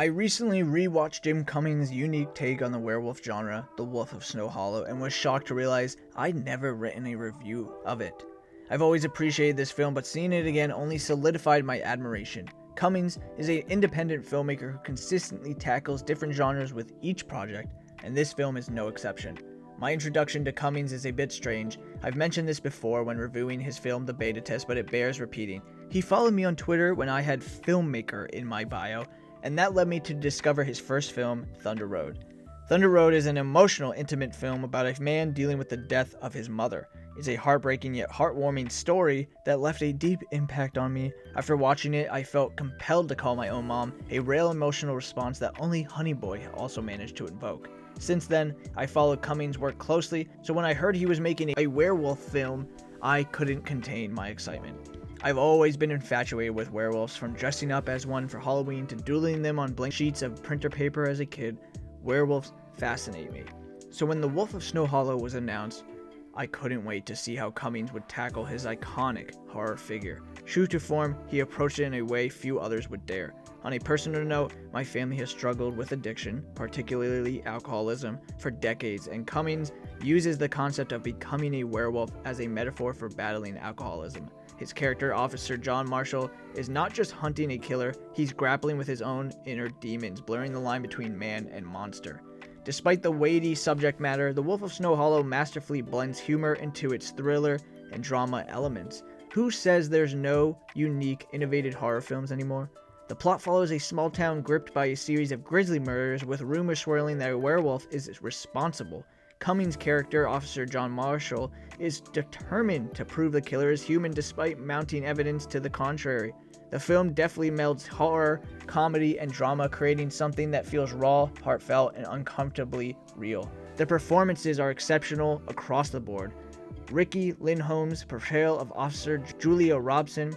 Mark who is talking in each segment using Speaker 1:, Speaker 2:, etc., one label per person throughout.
Speaker 1: I recently rewatched Jim Cummings' unique take on the werewolf genre, The Wolf of Snow Hollow, and was shocked to realize I'd never written a review of it. I've always appreciated this film, but seeing it again only solidified my admiration. Cummings is an independent filmmaker who consistently tackles different genres with each project, and this film is no exception. My introduction to Cummings is a bit strange. I've mentioned this before when reviewing his film The Beta Test, but it bears repeating. He followed me on Twitter when I had filmmaker in my bio, and that led me to discover his first film, Thunder Road. Thunder Road is an emotional, intimate film about a man dealing with the death of his mother. It's a heartbreaking yet heartwarming story that left a deep impact on me. After watching it, I felt compelled to call my own mom, a rare emotional response that only Honey Boy also managed to invoke. Since then, I followed Cummings' work closely, so when I heard he was making a werewolf film, I couldn't contain my excitement. I've always been infatuated with werewolves, from dressing up as one for Halloween to doodling them on blank sheets of printer paper as a kid. Werewolves fascinate me. So when The Wolf of Snow Hollow was announced, I couldn't wait to see how Cummings would tackle his iconic horror figure. True to form, he approached it in a way few others would dare. On a personal note, my family has struggled with addiction, particularly alcoholism, for decades, and Cummings uses the concept of becoming a werewolf as a metaphor for battling alcoholism. His character, Officer John Marshall, is not just hunting a killer, he's grappling with his own inner demons, blurring the line between man and monster. Despite the weighty subject matter, The Wolf of Snow Hollow masterfully blends humor into its thriller and drama elements. Who says there's no unique, innovative horror films anymore? The plot follows a small town gripped by a series of grisly murders, with rumors swirling that a werewolf is responsible. Cummings' character, Officer John Marshall, is determined to prove the killer is human despite mounting evidence to the contrary. The film deftly melds horror, comedy, and drama, creating something that feels raw, heartfelt, and uncomfortably real. The performances are exceptional across the board. Ricky Lindholm's portrayal of Officer Julia Robson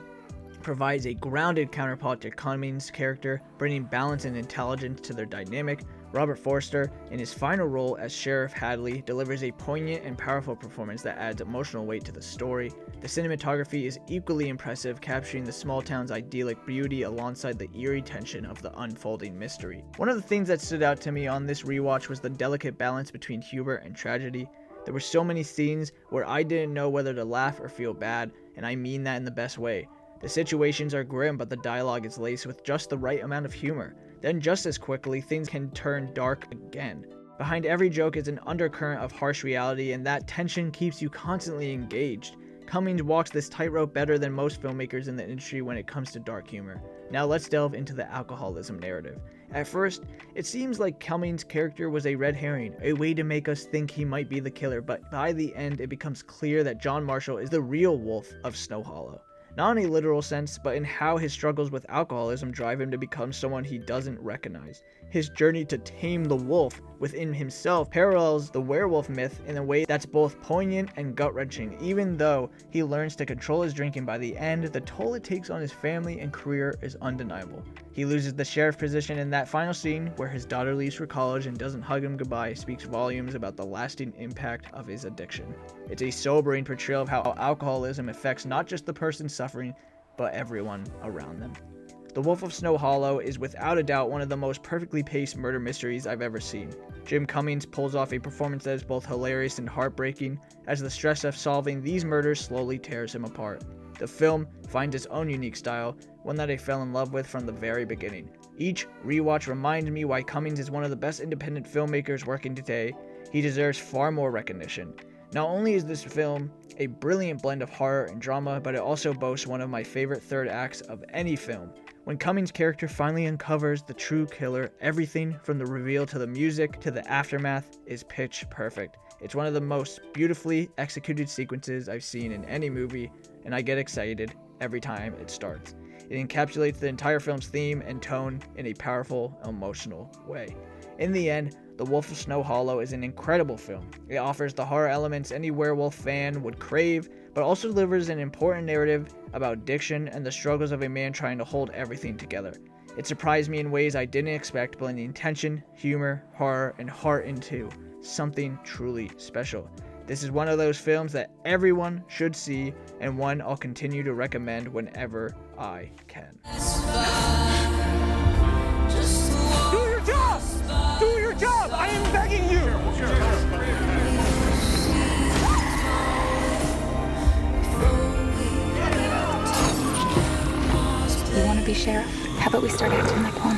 Speaker 1: provides a grounded counterpart to Cummings' character, bringing balance and intelligence to their dynamic. Robert Forster, in his final role as Sheriff Hadley, delivers a poignant and powerful performance that adds emotional weight to the story. The cinematography is equally impressive, capturing the small town's idyllic beauty alongside the eerie tension of the unfolding mystery. One of the things that stood out to me on this rewatch was the delicate balance between humor and tragedy. There were so many scenes where I didn't know whether to laugh or feel bad, and I mean that in the best way. The situations are grim, but the dialogue is laced with just the right amount of humor. Then just as quickly, things can turn dark again. Behind every joke is an undercurrent of harsh reality, and that tension keeps you constantly engaged. Cummings walks this tightrope better than most filmmakers in the industry when it comes to dark humor. Now let's delve into the alcoholism narrative. At first, it seems like Cummings' character was a red herring, a way to make us think he might be the killer, but by the end it becomes clear that John Marshall is the real Wolf of Snow Hollow. Not in a literal sense, but in how his struggles with alcoholism drive him to become someone he doesn't recognize. His journey to tame the wolf within himself parallels the werewolf myth in a way that's both poignant and gut-wrenching. Even though he learns to control his drinking, by the end, the toll it takes on his family and career is undeniable. He loses the sheriff position, and that final scene where his daughter leaves for college and doesn't hug him goodbye speaks volumes about the lasting impact of his addiction. It's a sobering portrayal of how alcoholism affects not just the person suffering, but everyone around them. The Wolf of Snow Hollow is without a doubt one of the most perfectly paced murder mysteries I've ever seen. Jim Cummings pulls off a performance that is both hilarious and heartbreaking, as the stress of solving these murders slowly tears him apart. The film finds its own unique style, one that I fell in love with from the very beginning. Each rewatch reminds me why Cummings is one of the best independent filmmakers working today. He deserves far more recognition. Not only is this film a brilliant blend of horror and drama, but it also boasts one of my favorite third acts of any film. When Cummings' character finally uncovers the true killer, everything from the reveal to the music to the aftermath is pitch perfect. It's one of the most beautifully executed sequences I've seen in any movie, and I get excited every time it starts. It encapsulates the entire film's theme and tone in a powerful, emotional way. In the end, The Wolf of Snow Hollow is an incredible film. It offers the horror elements any werewolf fan would crave, but also delivers an important narrative about addiction and the struggles of a man trying to hold everything together. It surprised me in ways I didn't expect, blending tension, humor, horror, and heart into something truly special. This is one of those films that everyone should see, and one I'll continue to recommend whenever I can.
Speaker 2: Do your job! Do your job! I am begging you!
Speaker 3: You want to be sheriff? How about we start acting like one?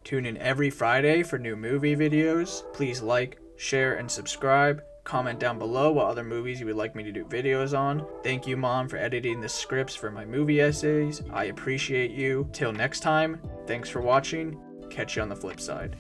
Speaker 1: Tune in every Friday for new movie videos. Please like, share, and subscribe. Comment down below what other movies you would like me to do videos on. Thank you, Mom, for editing the scripts for my movie essays. I appreciate you. Till next time, thanks for watching. Catch you on the flip side.